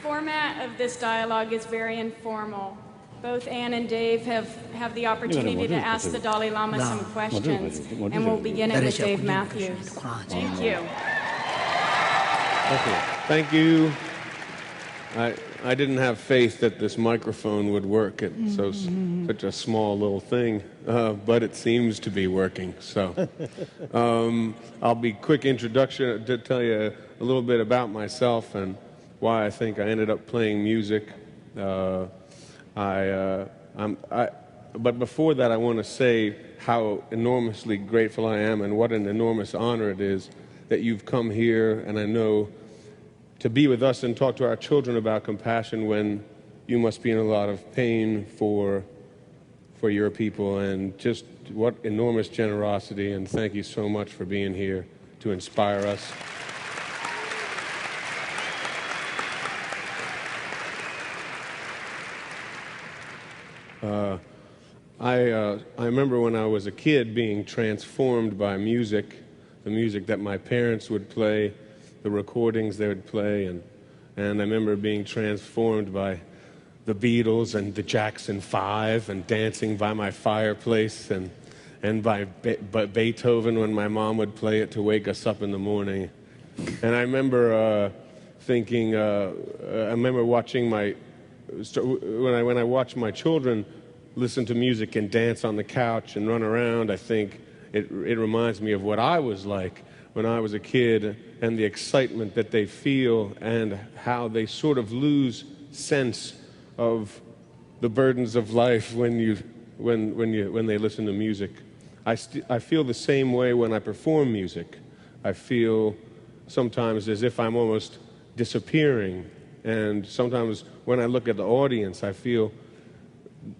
format of this dialogue is very informal. Both Anne and Dave have the opportunity to ask the Dalai Lama some questions, and we'll begin it with Dave Matthews. Thank you. Thank you. I didn't have faith that this microphone would work. It's such a small little thing, but it seems to be working. So I'll be quick introduction to tell you a little bit about myself and why I think I ended up playing music. But before that, I want to say how enormously grateful I am and what an enormous honor it is that you've come here, and I know to be with us and talk to our children about compassion when you must be in a lot of pain for your people, and just what enormous generosity, and thank you so much for being here to inspire us. I remember when I was a kid being transformed by music, the music that my parents would play, the recordings they would play, and I remember being transformed by the Beatles and the Jackson 5 and dancing by my fireplace, and by Beethoven when my mom would play it to wake us up in the morning. And I remember thinking, I remember watching when I watch my children listen to music and dance on the couch and run around, I think it reminds me of what I was like when I was a kid, and the excitement that they feel and how they sort of lose sense of the burdens of life when they listen to music. I feel the same way when I perform music. I feel sometimes as if I'm almost disappearing, and sometimes when I look at the audience, I feel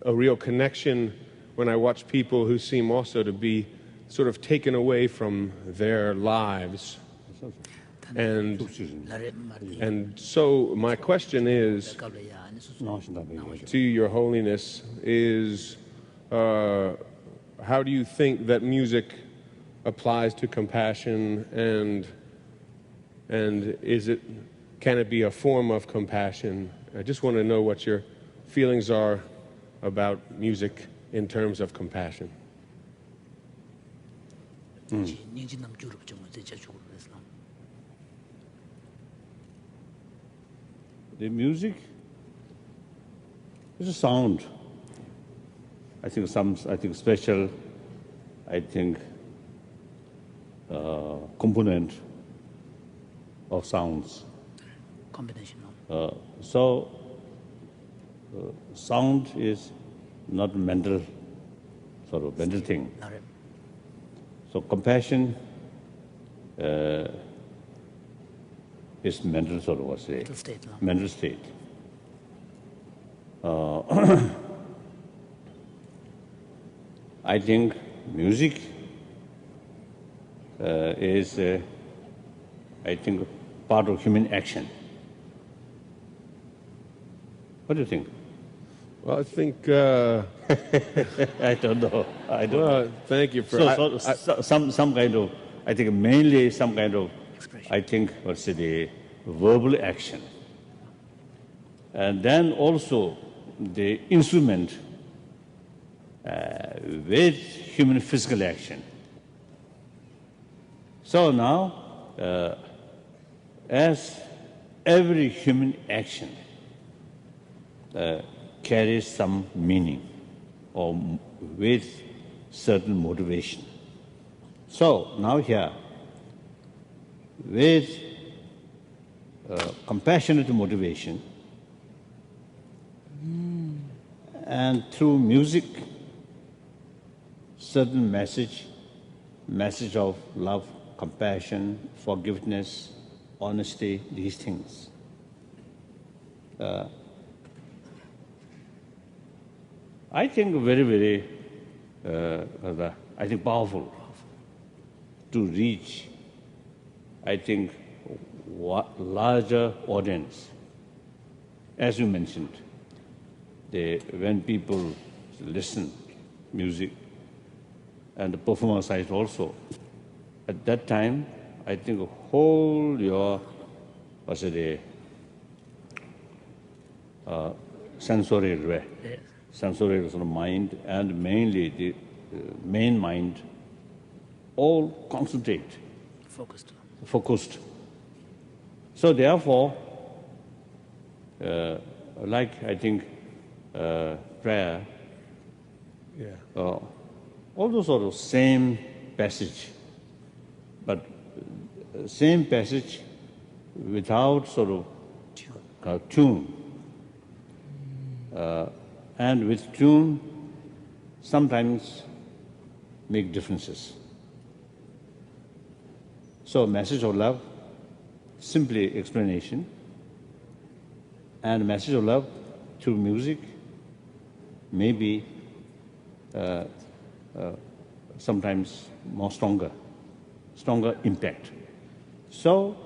a real connection when I watch people who seem also to be sort of taken away from their lives. And so my question is, to Your Holiness, is how do you think that music applies to compassion, and can it be a form of compassion? I just want to know what your feelings are about music in terms of compassion. The music is a sound. I think special. I think component of sounds. Combination. Sound is not mental, sort of mental thing. So compassion is mental, sort of mental state. I think music is, I think, part of human action. What do you think? Well, I think I don't know. Thank you for some kind of. I think mainly some kind of. I think what's the verbal action, and then also the instrument with human physical action. So now, as every human action carries some meaning or with certain motivation. So now here, with compassionate motivation and through music, certain message of love, compassion, forgiveness, honesty, these things. I think very, very, I think powerful to reach, I think, larger audience. As you mentioned, when people listen music and the performance side also, at that time, I think whole your sensorial way. Yes. Sensorial sort of mind and mainly the main mind all concentrate, focused. So therefore, like I think prayer, all those sort of same passage, but same passage without sort of tune. And with tune, sometimes make differences. So message of love, simply explanation, and message of love through music, maybe sometimes more stronger impact. So,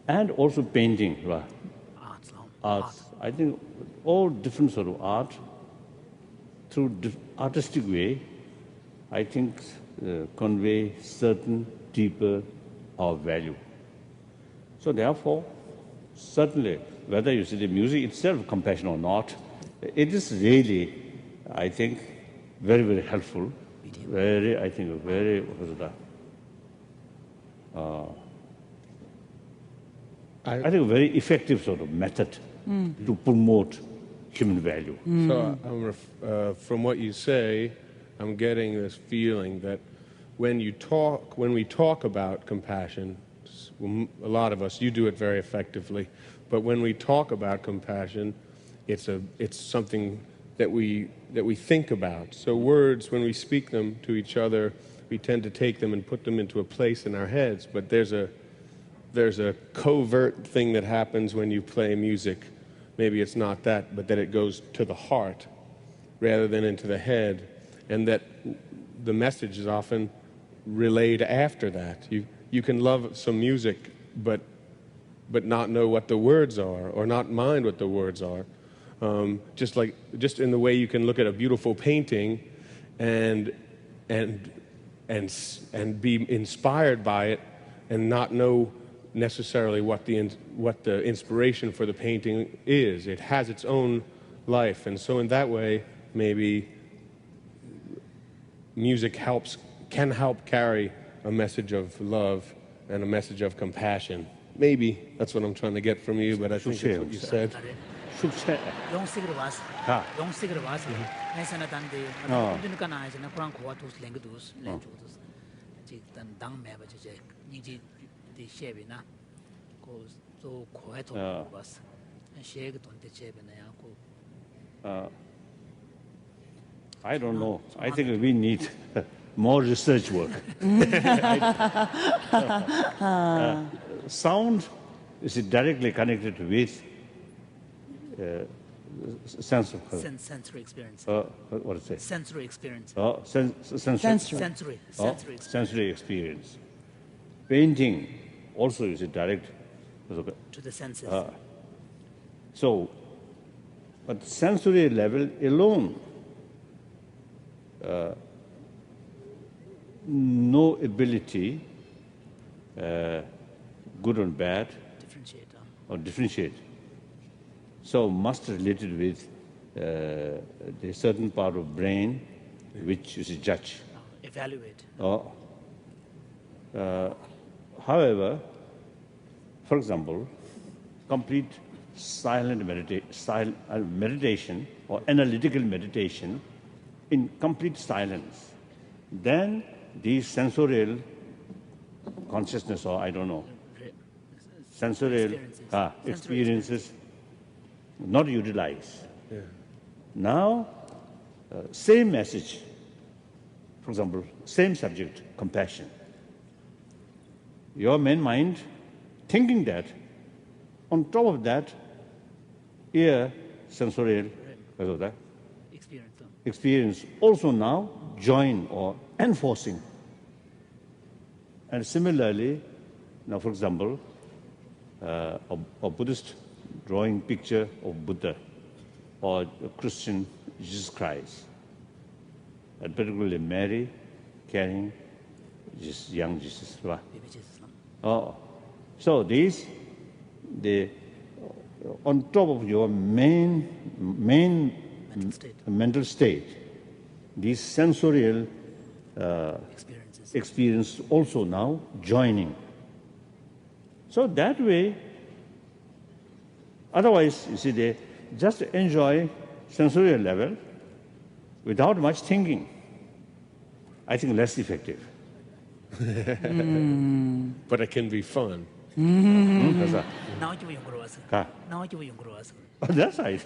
and also painting, arts. I think all different sort of art, through artistic way, I think convey certain deeper of value. So therefore, certainly, whether you see the music itself compassion or not, it is really, I think, very, very helpful. Very, I think, very, I think a very effective sort of method to promote human value. So from what you say, I'm getting this feeling that when we talk about compassion, a lot of us, you do it very effectively, but when we talk about compassion, it's something that we think about. So words, when we speak them to each other, we tend to take them and put them into a place in our heads, but there's a covert thing that happens when you play music. Maybe it's not that, but that it goes to the heart rather than into the head, and that the message is often relayed after that. You can love some music, but not know what the words are, or not mind what the words are. Just in the way you can look at a beautiful painting and be inspired by it, and not know necessarily what the inspiration for the painting is. It has its own life, and so in that way, maybe music can help carry a message of love and a message of compassion. Maybe that's what I'm trying to get from you, but I think that's what you said. I don't know. I think we need more research work. Sound is directly connected with sensory experience. What is it? Sensory experience. Sensory experience. Painting also is a direct to the senses. So, at sensory level alone, no ability, good or bad, differentiate. So, must related with the certain part of brain which is a judge. Evaluate. However, for example, complete silent meditation or analytical meditation in complete silence, then these sensorial consciousness, or I don't know, sensorial experiences not utilized. Yeah. Now, same message, for example, same subject, compassion. Your main mind thinking that, on top of that, ear, sensorial experience also now join or enforcing. And similarly, now for example, a Buddhist drawing picture of Buddha or a Christian Jesus Christ, and particularly Mary carrying young Jesus. So these, on top of your main mental state, these sensorial experience also now joining. So that way, otherwise, you see, they just enjoy sensorial level without much thinking. I think less effective. But it can be fun. 나와주고 연구로 와서. 가. 나와주고 연구로 와서. Oh, that's right.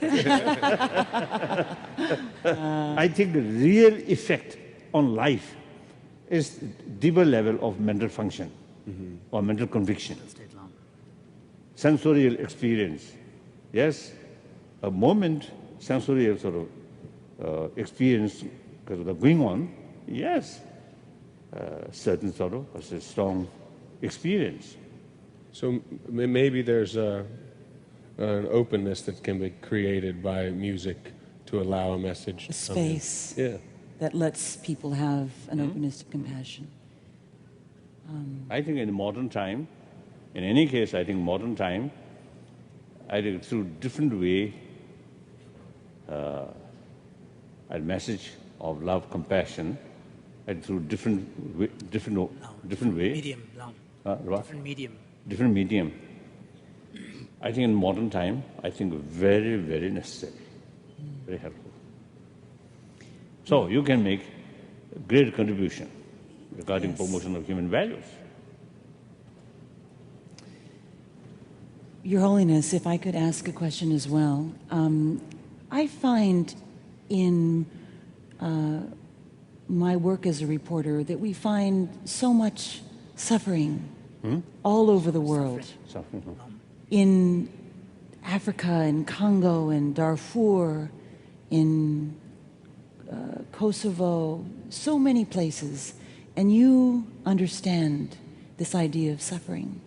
I think the real effect on life is deeper level of mental function or mental conviction. Sensorial experience. Yes, a moment sensorial sort of experience because of the going on, yes, certain sort of a strong experience. So maybe there's an openness that can be created by music to allow a message to a space that lets people have an openness to compassion. I think in modern time, in any case, I think modern time, I think through different way, a message of love, compassion, and through different way. Medium, Different medium. I think in modern time, I think very, very necessary, very helpful. So you can make a great contribution regarding promotion of human values. Your Holiness, if I could ask a question as well. I find in my work as a reporter that we find so much suffering all over the world. In Africa, in Congo, in Darfur, in Kosovo, so many places. And you understand this idea of suffering.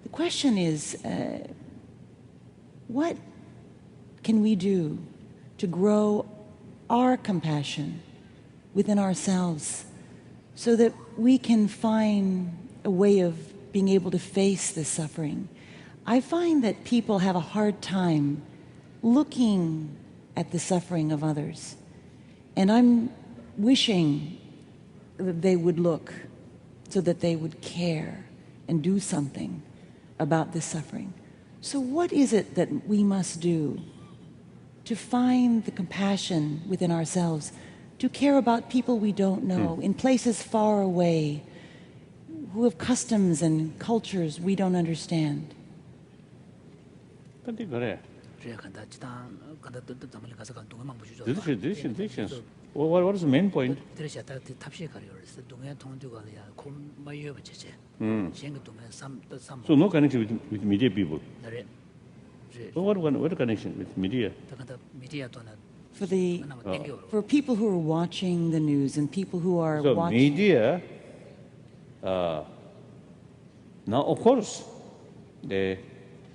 The question is, what can we do to grow our compassion within ourselves so that we can find a way of being able to face this suffering? I find that people have a hard time looking at the suffering of others. And I'm wishing that they would look so that they would care and do something about this suffering. So what is it that we must do to find the compassion within ourselves, to care about people we don't know, in places far away, who have customs and cultures we don't understand? What is the main point? So no connection with media people. What connection with media? For people who are watching the news and people who are watching media. Now, of course,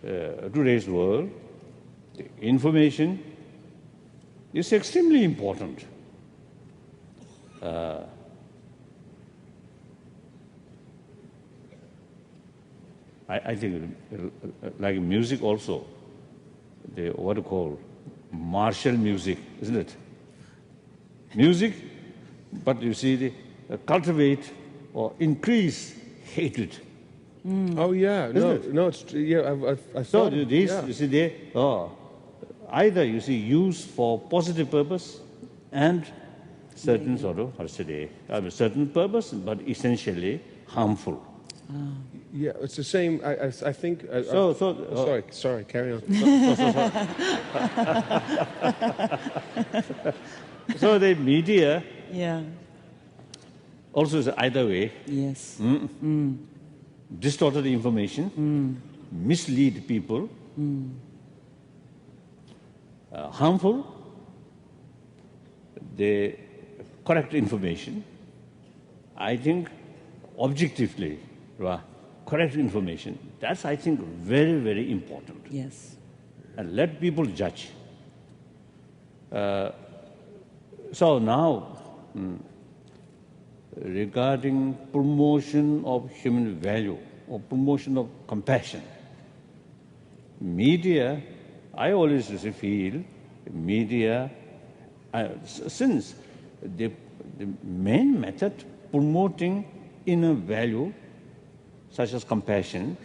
today's world, the information is extremely important. I think, like music also, what you call martial music, isn't it? Music, but you see, they cultivate or increase hatred. Oh yeah, it's I so thought these you see they either you see used for positive purpose and certain sort of certain purpose, but essentially harmful. Yeah, it's the same. I think. Sorry. Carry on. So the media. Also is either way. Yes. Distorted information, mislead people, harmful, the correct information. I think objectively, correct information, that's I think very, very important. Yes. And let people judge. So now, regarding promotion of human value or promotion of compassion, media I always feel media, since the main method promoting inner value, such as compassion,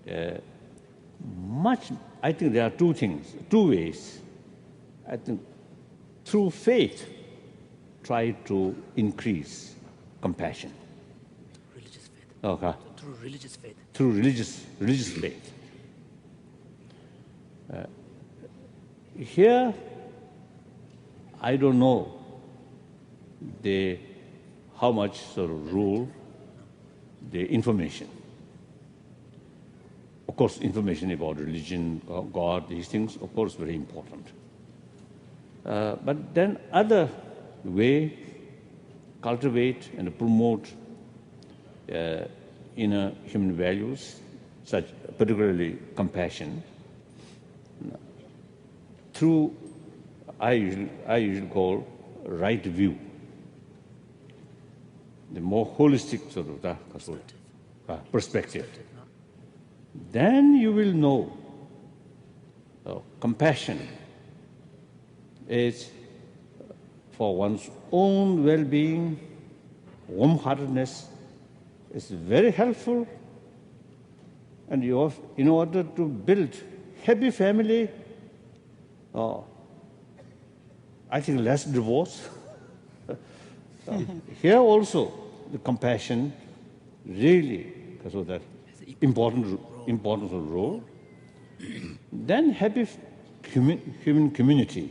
I think there are two ways. I think through faith, try to increase compassion. Religious faith. Okay. Through religious faith. Through religious faith. Here, I don't know how much sort of rule the information. Of course, information about religion, God, these things, of course, very important. But then other way, cultivate and promote inner human values, such particularly compassion, through I usually call right view, the more holistic sort of perspective. Then you will know compassion is for one's own well-being, warm-heartedness is very helpful, and in order to build happy family, I think less divorce. Here also, the compassion really because of that important role. Then happy human community,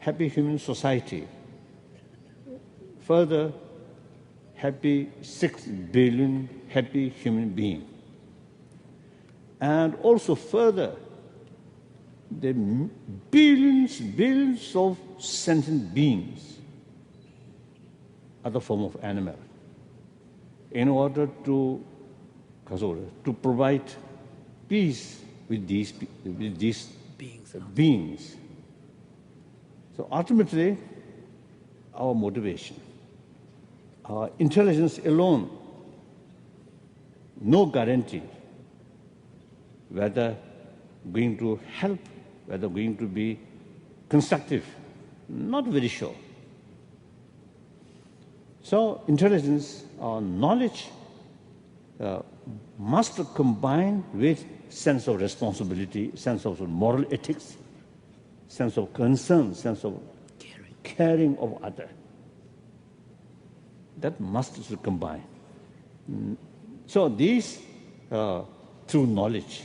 happy human society. Further, happy 6 billion happy human beings. And also further, the billions of sentient beings, other form of animal, in order to provide peace with these beings. So ultimately, our motivation, our intelligence alone, no guarantee whether going to help, whether going to be constructive, not very sure. So intelligence or knowledge must combine with sense of responsibility, sense of moral ethics, sense of concern, sense of caring of other. That must combine. So these through knowledge,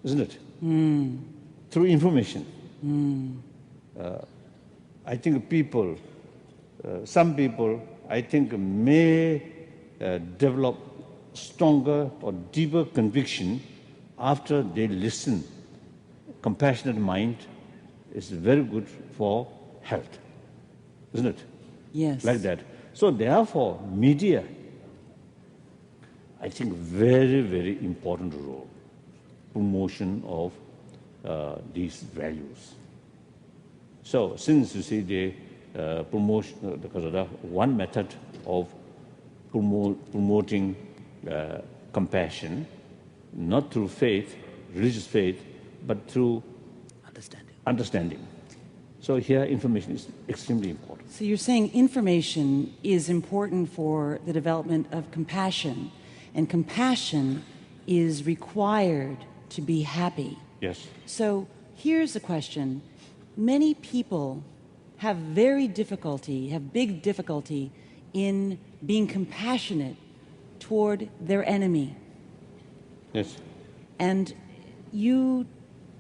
isn't it? Through information. I think some people, I think may develop stronger or deeper conviction after they listen. Compassionate mind is very good for health, isn't it? Yes. Like that. So therefore, media, I think very, very important role, promotion of these values. So since you see the promotion, because of one method of promoting compassion, not through faith, religious faith, but through understanding. So here information is extremely important. So you're saying information is important for the development of compassion, and compassion is required to be happy. Yes. So here's a question. Many people have big difficulty in being compassionate toward their enemy. Yes. And you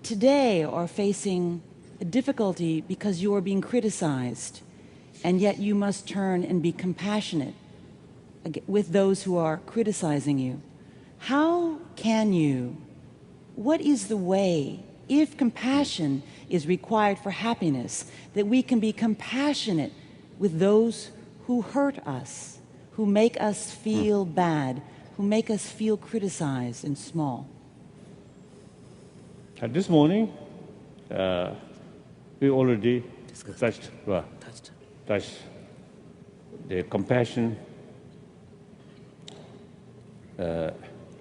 today are facing a difficulty because you are being criticized, and yet you must turn and be compassionate with those who are criticizing you. What is the way, if compassion is required for happiness, that we can be compassionate with those who hurt us, who make us feel bad, who make us feel criticized and small? This morning, we already touched the compassion.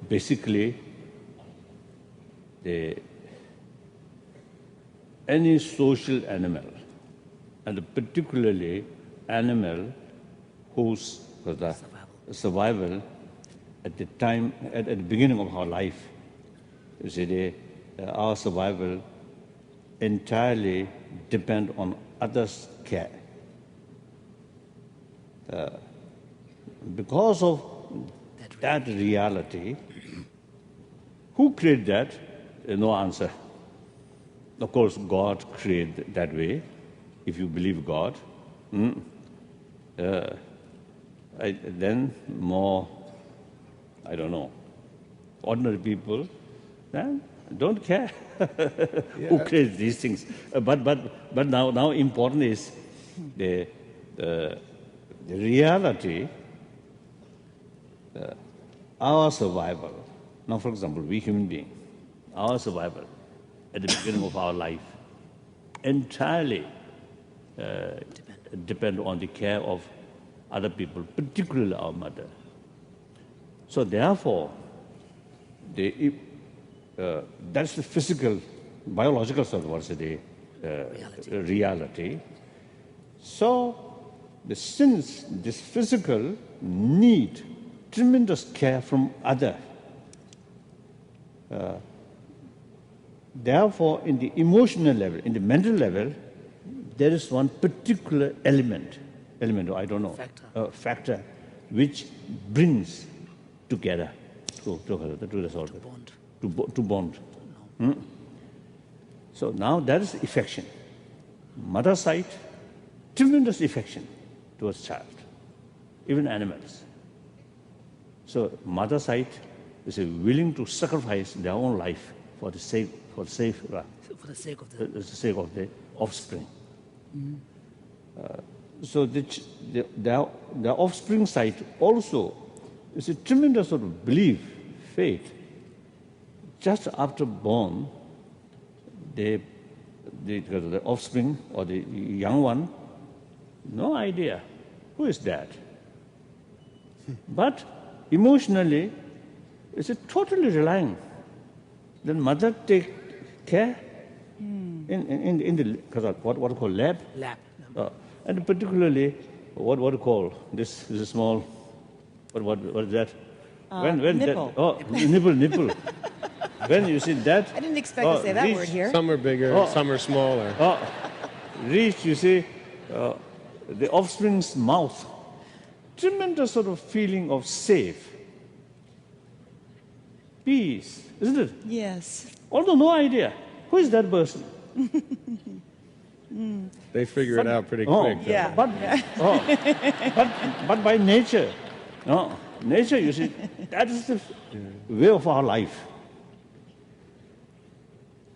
Basically, any social animal, and particularly animal whose survival at the time, at the beginning of our life, you see, our survival entirely depend on others' care. Because of that reality, who created that? No answer. Of course, God created that way, if you believe God. Then more, I don't know, ordinary people then don't care who creates these things. But now important is the reality, our survival. Now, for example, we human beings, our survival at the beginning of our life entirely depend on the care of other people, particularly our mother. So therefore, that's the physical, biological sort of reality. So since this physical need tremendous care from other, therefore, in the emotional level, in the mental level, there is one particular element, I don't know, factor which brings together to bond. So now there is affection. Mother side, tremendous affection towards child, even animals. So mother side is willing to sacrifice their own life for the sake of the offspring. So the offspring side also is a tremendous sort of belief, faith. Just after born, the offspring or the young one, no idea who is that. But emotionally, it's totally relying. Then mother take care in the what we call lab. And particularly what do you call this is a small what is that? Nipple. Nipple. When you see that, I didn't expect to say that word here. Some are bigger, some are smaller. Reach, you see, the offspring's mouth, tremendous sort of feeling of safe, peace, isn't it? Yes. Although no idea who is that person. They figure it out pretty quick. Yeah. But by nature, nature, you see, that is the way of our life.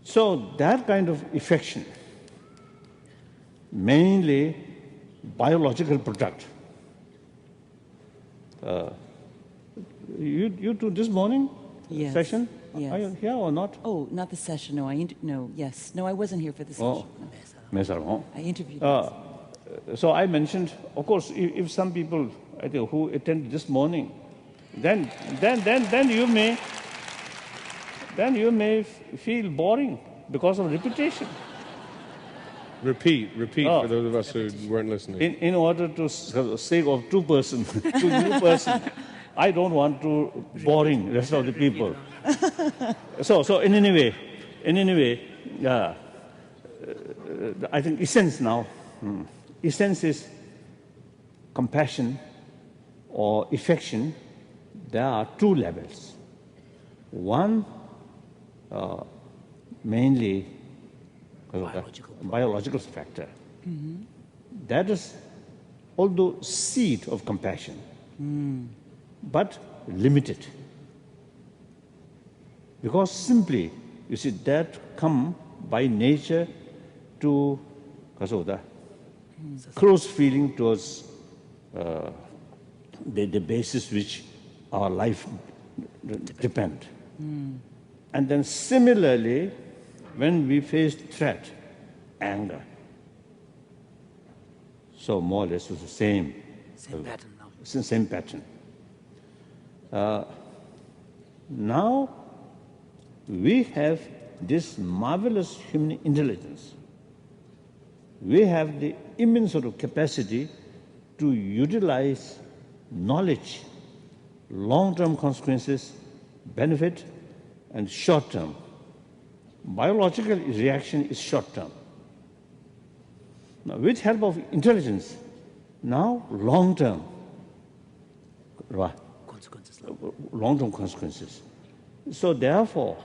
So that kind of affection, mainly biological product. You two this morning Yes. session? Yes. Are you here or not? Oh, not the session. No, I wasn't here for the session. No. I interviewed. So I mentioned, of course, if some people I think who attended this morning, then you may feel boring because of repetition. Repeat for those of us who weren't listening. In order to sake of two new person, I don't want to boring rest of the people. So in any way, I think essence now. Essence is compassion or affection. There are two levels. One, mainly biological factor. That is, although seed of compassion, but limited. Because simply, you see, that come by nature to close feeling towards the basis which our life depend. And then similarly, when we face threat, anger. So more or less it's the same. Same pattern now. Same pattern. Now we have this marvelous human intelligence, we have the immense sort of capacity to utilize knowledge, long-term consequences, benefit, and short-term. Biological reaction is short-term. Now, with help of intelligence, now long-term, Consequences. long-term consequences. So therefore,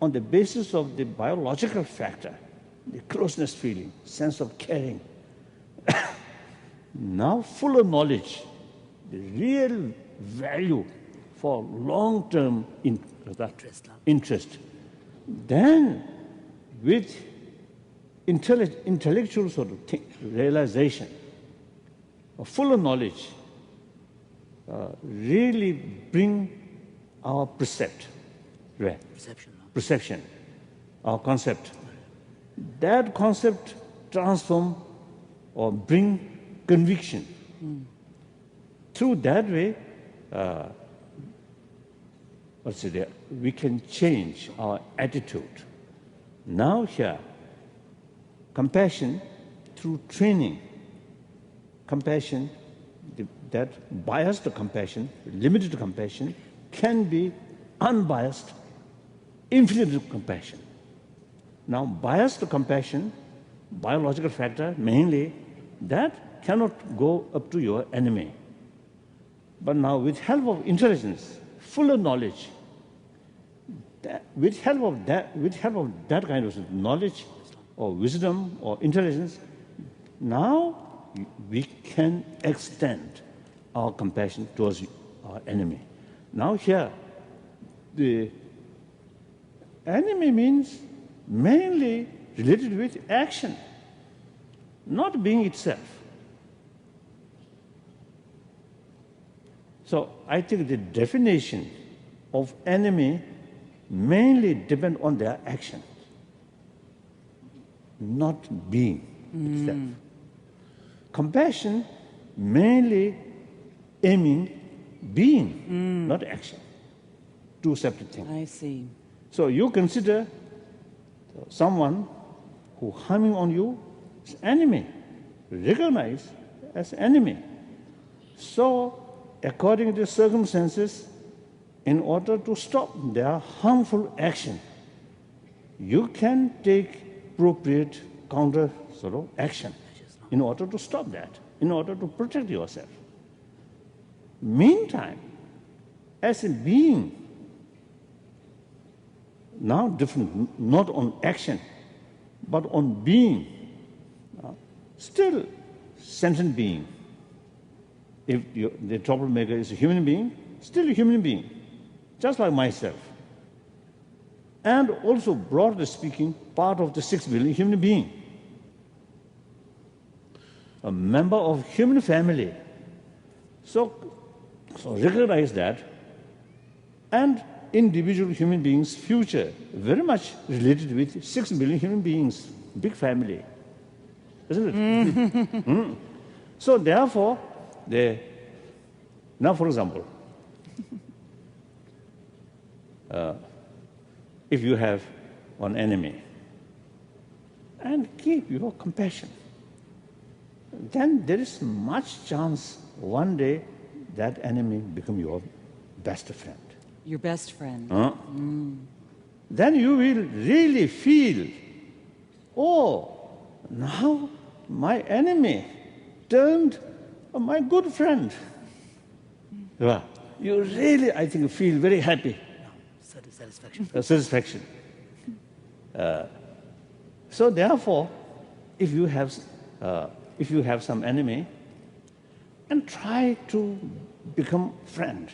on the basis of the biological factor, the closeness feeling, sense of caring, now full of knowledge, the real value for long-term interest. Then, with intellectual sort of realization, full of knowledge, really bring our perception, our concept. That concept transform or bring conviction. Through that way, we can change our attitude. Now here, compassion through training, compassion, that biased compassion, limited compassion, can be unbiased, infinite compassion. Now, biased compassion, biological factor mainly, that cannot go up to your enemy. But now, with help of intelligence, full of knowledge, with help of that kind of knowledge or wisdom or intelligence, now we can extend our compassion towards our enemy. Now here, the enemy means mainly related with action, not being itself. So I think the definition of enemy mainly depend on their action, not being itself. Compassion mainly aiming being, not action. Two separate things. I see. So you consider someone who harming on you is enemy, recognize as enemy. So according to circumstances, in order to stop their harmful action, you can take appropriate counter sort of action in order to stop that, in order to protect yourself. Meantime, as a being, now different, not on action, but on being, still sentient being. If the troublemaker is a human being, still a human being, just like myself. And also, broadly speaking, part of the 6 billion human being. A member of human family. So recognize that, and individual human beings' future very much related with 6 billion human beings, big family, isn't it? So therefore, now for example, if you have an enemy and keep your compassion, then there is much chance one day that enemy become your best friend. Your best friend. Then you will really feel, oh, now my enemy turned my good friend. You really, I think, feel very happy. Satisfaction. So therefore, if you have some enemy, and try to become friend,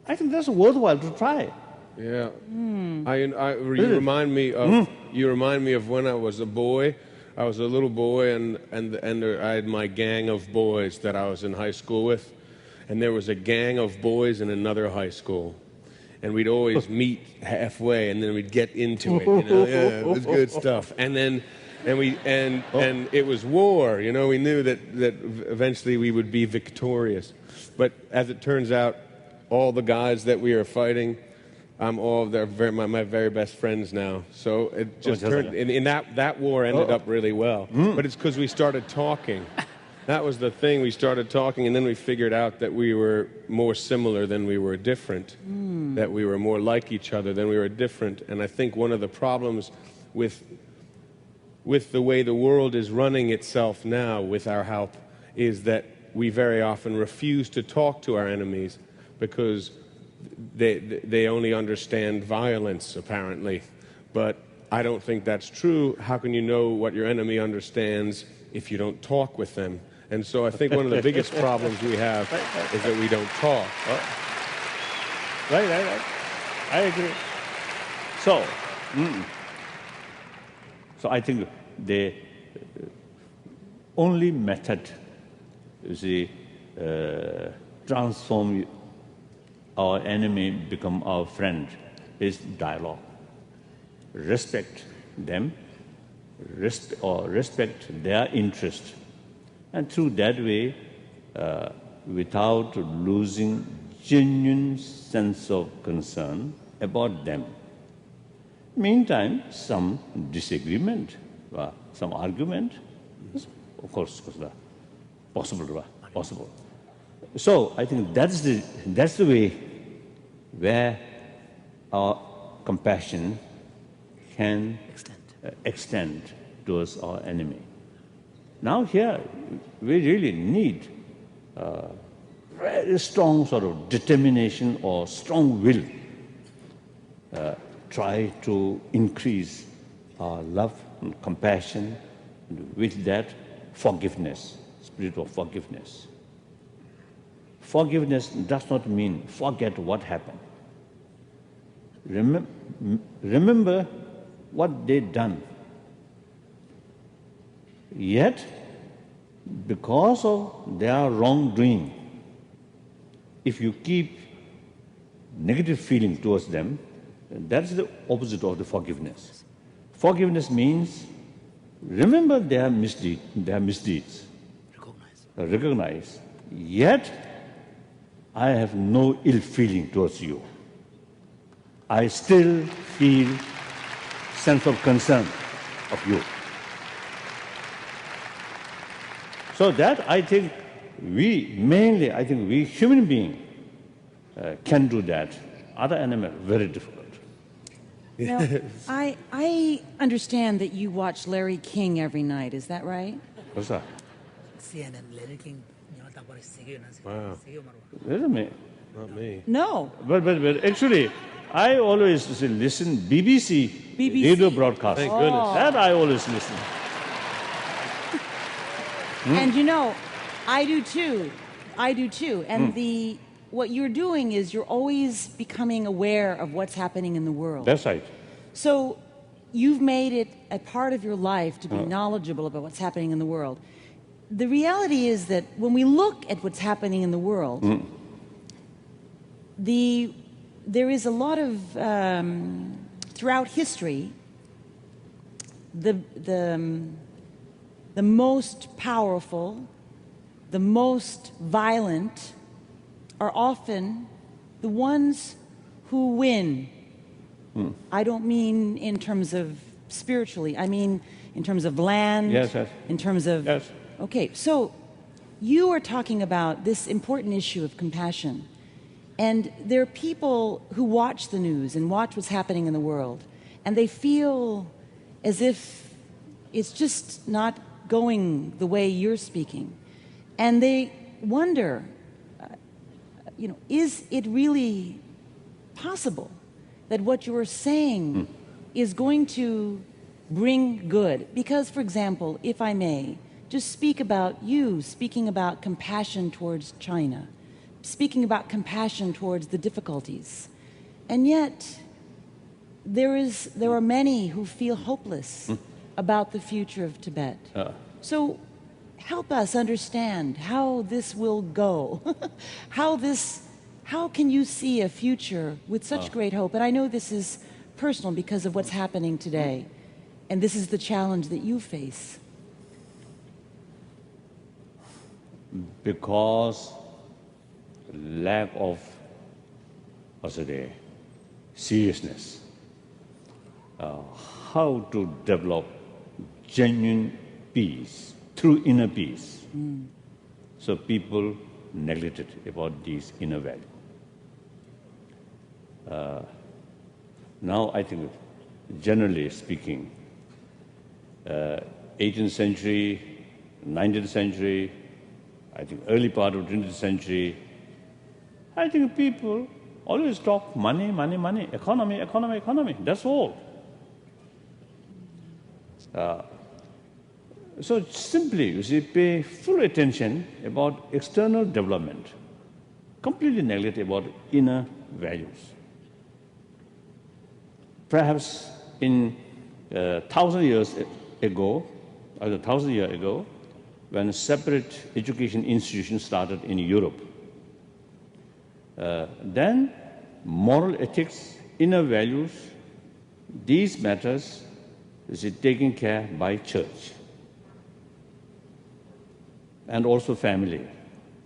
I think that's worthwhile to try. Yeah. You remind me of when I was a boy. I was a little boy, and I had my gang of boys that I was in high school with, and there was a gang of boys in another high school, and we'd always meet halfway, and then we'd get into it. Yeah, it was good stuff. And it was war. We knew that eventually we would be victorious. But as it turns out, all the guys that we are fighting, I'm all my very best friends now. So it just just turned, like in that war ended up really well. But it's because we started talking. That was the thing. We started talking, and then we figured out that we were more similar than we were different, that we were more like each other than we were different. And I think one of the problems with the way the world is running itself now, with our help, is that we very often refuse to talk to our enemies because they only understand violence, apparently. But I don't think that's true. How can you know what your enemy understands if you don't talk with them? And so I think one of the biggest problems we have is that we don't talk. Right. I agree. So, so I think the only method, you see, transform our enemy become our friend is dialogue. Respect them, respect their interest, and through that way, without losing genuine sense of concern about them. Meantime, some disagreement, some argument, of course, possible. So I think that's the way where our compassion can extend towards our enemy. Now here, we really need very strong sort of determination or strong will. Try to increase our love and compassion, and with that, forgiveness, spirit of forgiveness. Forgiveness does not mean forget what happened. Remember what they've done. Yet, because of their wrongdoing, if you keep negative feeling towards them, that's the opposite of the forgiveness. Forgiveness means remember their misdeeds, recognize. Yet, I have no ill feeling towards you. I still feel sense of concern of you. So that I think we human beings can do that. Other animals, very difficult. Now, I understand that you watch Larry King every night. Is that right? What's that? CNN, Larry King, Wow. Wait a minute. Not me. No. But actually, I always listen BBC radio broadcast. Thank goodness. That I always listen. And you know, I do too. And what you're doing is you're always becoming aware of what's happening in the world. That's right. So you've made it a part of your life to be knowledgeable about what's happening in the world. The reality is that when we look at what's happening in the world, there is a lot of, throughout history, the most powerful, the most violent are often the ones who win. I don't mean in terms of spiritually. I mean in terms of land, Yes. in terms of... Yes. Okay, so you are talking about this important issue of compassion. And there are people who watch the news and watch what's happening in the world, and they feel as if it's just not going the way you're speaking. And they wonder, is it really possible that what you're saying is going to bring good? Because, for example, if I may, just speaking about compassion towards China, speaking about compassion towards the difficulties. And yet, there are many who feel hopeless about the future of Tibet. So help us understand how this will go. How can you see a future with such great hope? And I know this is personal because of what's happening today. And this is the challenge that you face. Because lack of seriousness, how to develop genuine peace through inner peace. So people neglected about these inner values. Now I think, generally speaking, 18th century, 19th century, I think early part of 20th century, I think people always talk money, money, money, economy, economy, economy. That's all. So simply, you see, pay full attention about external development, completely neglect about inner values. Perhaps in 1,000 years ago, or 1,000 years ago, when separate education institutions started in Europe, then moral ethics, inner values, these matters is taken care by church, and also family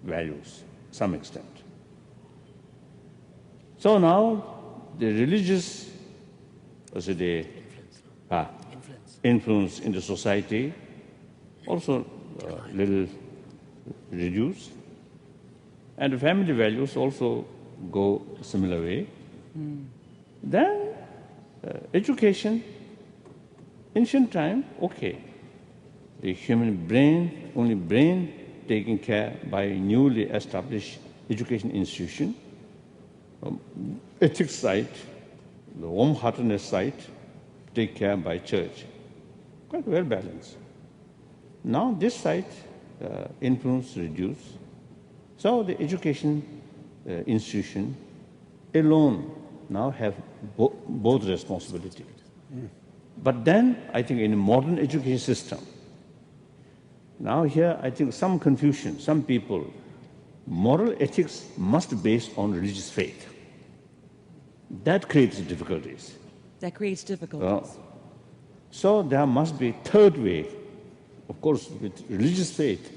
values, some extent. So now the religious, the influence in the society also little reduced, and the family values also go similar way. Then education, ancient time, okay. The human brain, only brain taken care by newly established education institution. Ethics side, the warm-heartedness side, take care by church. Quite well balanced. Now this side, influence reduced. So the education institution alone now have both responsibility. But then I think in a modern education system, now here I think some confusion, some people, moral ethics must be based on religious faith. That creates difficulties. That creates difficulties. So there must be a third way, of course, with religious faith,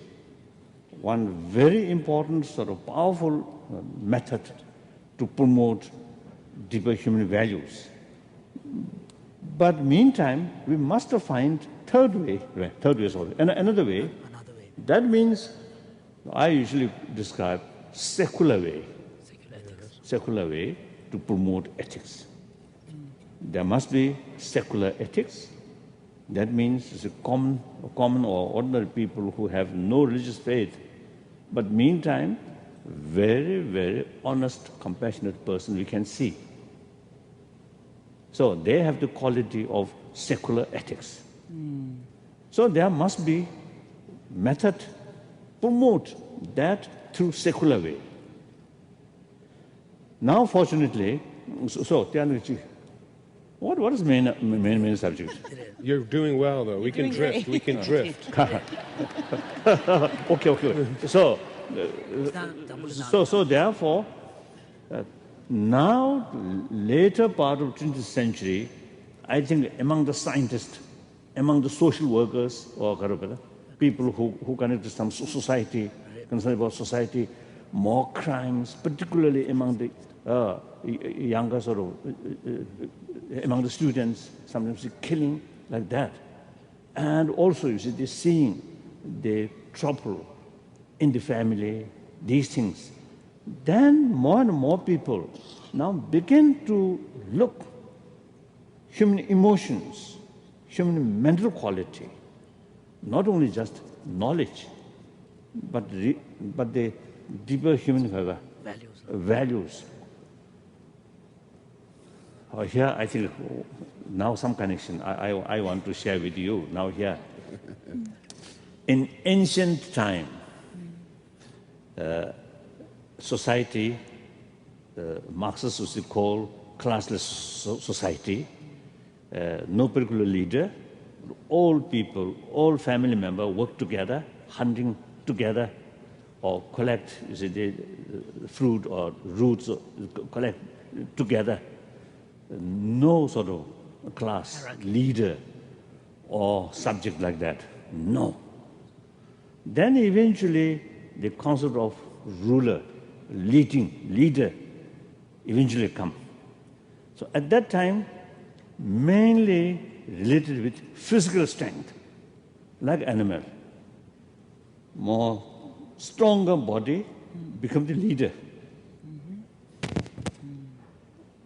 one very important sort of powerful method to promote deeper human values. But meantime, we must find another way. That means I usually describe secular way to promote ethics. There must be secular ethics. That means it's a common or ordinary people who have no religious faith, but meantime, very, very honest, compassionate person we can see. So they have the quality of secular ethics. So there must be method promote that through secular way. Now, fortunately, what is main subject? You're doing well, though. We can drift. We can drift. Okay. So therefore, now later part of 20th century, I think among the scientists, among the social workers or people who connect to some society, concerned about society, more crimes, particularly among the younger sort of, among the students, sometimes killing like that. And also, you see, they're seeing the trouble in the family, these things. Then more and more people now begin to look human emotions, human mental quality, not only just knowledge, but the deeper human values. Here, I think now some connection I want to share with you. Now here, in ancient time, society, Marxists would call classless society, no particular leader, all people, all family members work together, hunting together, or collect the fruit or roots, collect together. No sort of class, leader, or subject like that. No. Then eventually the concept of ruler, leader, eventually come. So at that time, mainly related with physical strength, like animal. More stronger body become the leader.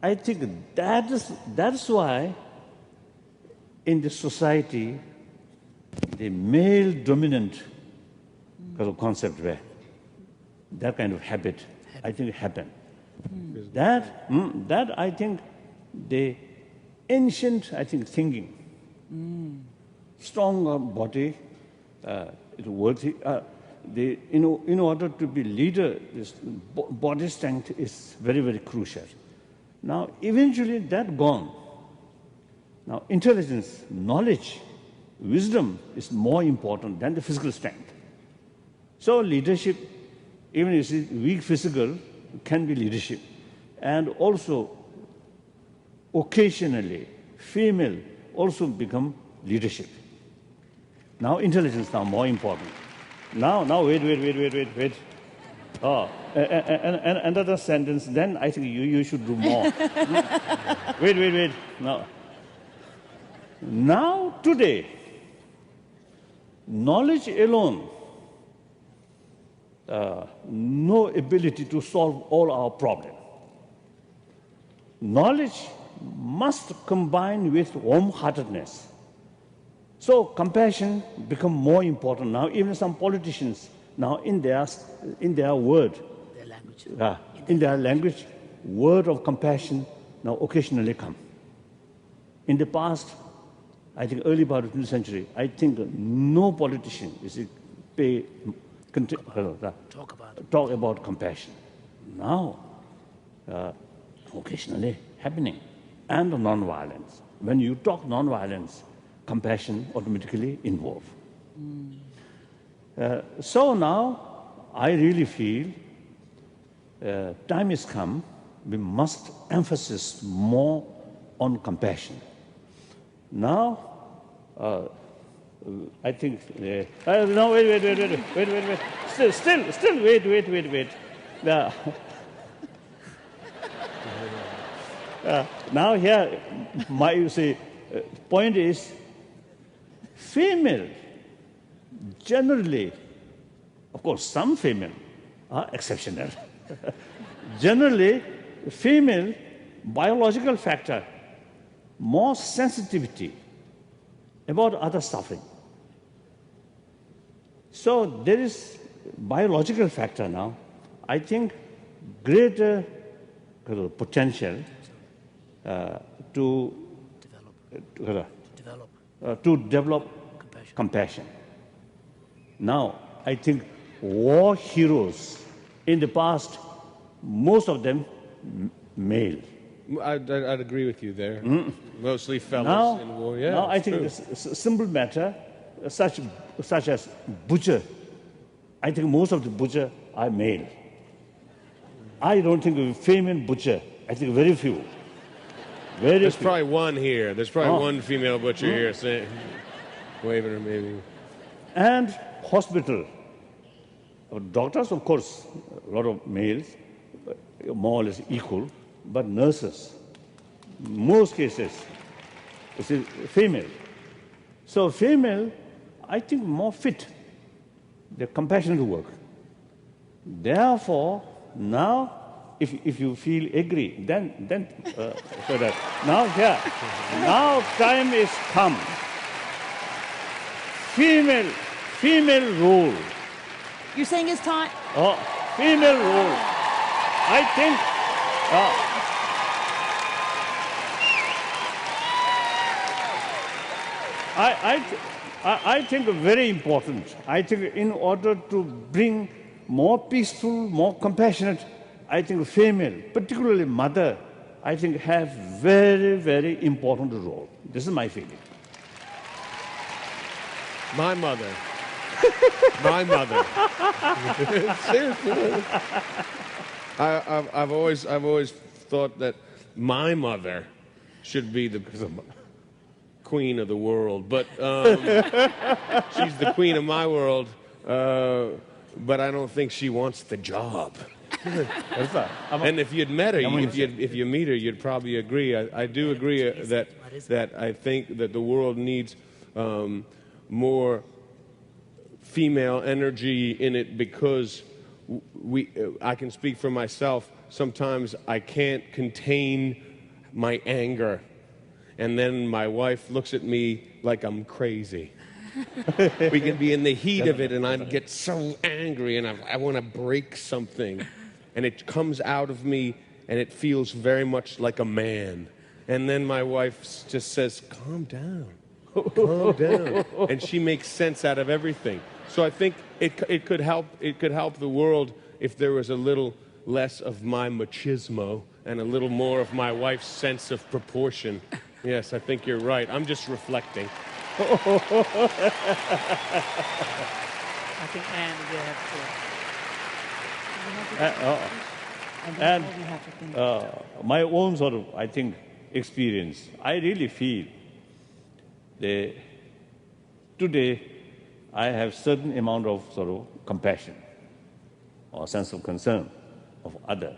I think that's why in the society, the male dominant concept where that kind of habit, I think happened. That I think the ancient, I think, thinking, stronger body, is worthy. In order to be leader, this body strength is very, very crucial. Now, eventually that gone. Now, intelligence, knowledge, wisdom is more important than the physical strength. So leadership, even if it's weak physical, can be leadership. And also, occasionally, female also become leadership. Now, intelligence now more important. Now, wait. Oh, and another sentence, then I think you should do more. Wait. Now, today, knowledge alone, no ability to solve all our problems. Knowledge must combine with warm-heartedness. So compassion become more important now. Even some politicians now in their word, in their language, word of compassion now occasionally come. In the past, I think early part of the 20th century, I think no politician talk about compassion. Now, occasionally happening, and non-violence. When you talk non-violence, compassion automatically involved. So now, I really feel time has come. We must emphasize more on compassion. Now, I think. No, wait. Still, wait. Now here, my point is, female generally, of course, some female are exceptional. Generally, female biological factor, more sensitivity about other suffering. So there is biological factor now. I think greater potential to develop compassion. Now, I think war heroes in the past, most of them male. I'd agree with you there. Mostly fellas in war. Yeah, now I think this simple matter, such as butcher. I think most of the butcher are male. I don't think of female butcher. I think very few. There's probably one here. There's probably one female butcher here saying, waving her maybe. And hospital. Doctors, of course, a lot of males, more or less equal, but nurses, most cases, it's female. So female, I think more fit, the compassionate work. Therefore, now, if you feel agree, then so that now time is come. Female role. You're saying it's time? Female role. I think. I think very important. I think in order to bring more peaceful, more compassionate, I think female, particularly mother, I think have very, very important role. This is my feeling. My mother. My mother. Seriously. I've always thought that my mother should be the queen of the world, but she's the queen of my world. But I don't think she wants the job. 그래서 아마 And if you'd met her, 영혼이세요. if you meet her, you'd probably agree. I do agree that I think that the world needs more female energy in it because I can speak for myself. Sometimes I can't contain my anger, and then my wife looks at me like I'm crazy. We can be in the heat of it, and I get so angry, and I want to break something, and it comes out of me, and it feels very much like a man. And then my wife just says, "Calm down, calm down," and she makes sense out of everything. So I think it could help. It could help the world if there was a little less of my machismo and a little more of my wife's sense of proportion. Yes, I think you're right. I'm just reflecting. I think Anne will have And we have to think. my own sort of, I think, experience, I really feel that today I have certain amount of sort of compassion or sense of concern of other.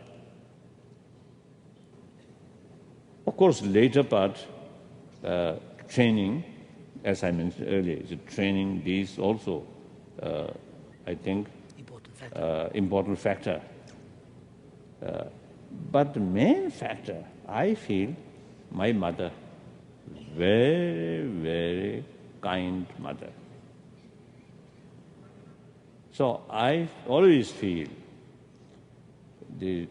Of course, later part, training, as I mentioned earlier, is training these also, I think, important factor. But the main factor, I feel, my mother, very, very kind mother. So I always feel the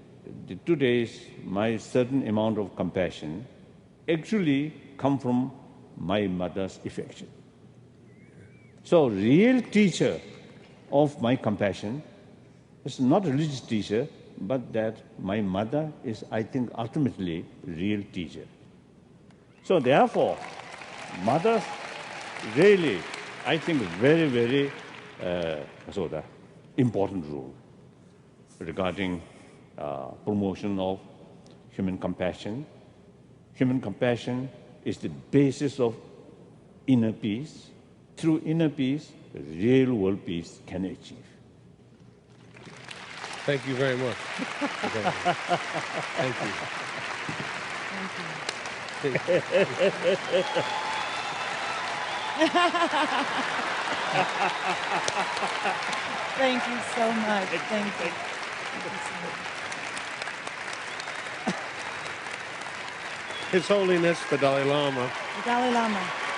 today's my certain amount of compassion actually come from my mother's affection. So real teacher of my compassion is not a religious teacher, but that my mother is, I think, ultimately real teacher. So therefore, mother really, I think, very, very important role regarding promotion of human compassion. Human compassion is the basis of inner peace. Through inner peace, real world peace can achieve. Thank you very much. Thank you. Thank you so much. Thank you. His Holiness the Dalai Lama The Dalai Lama.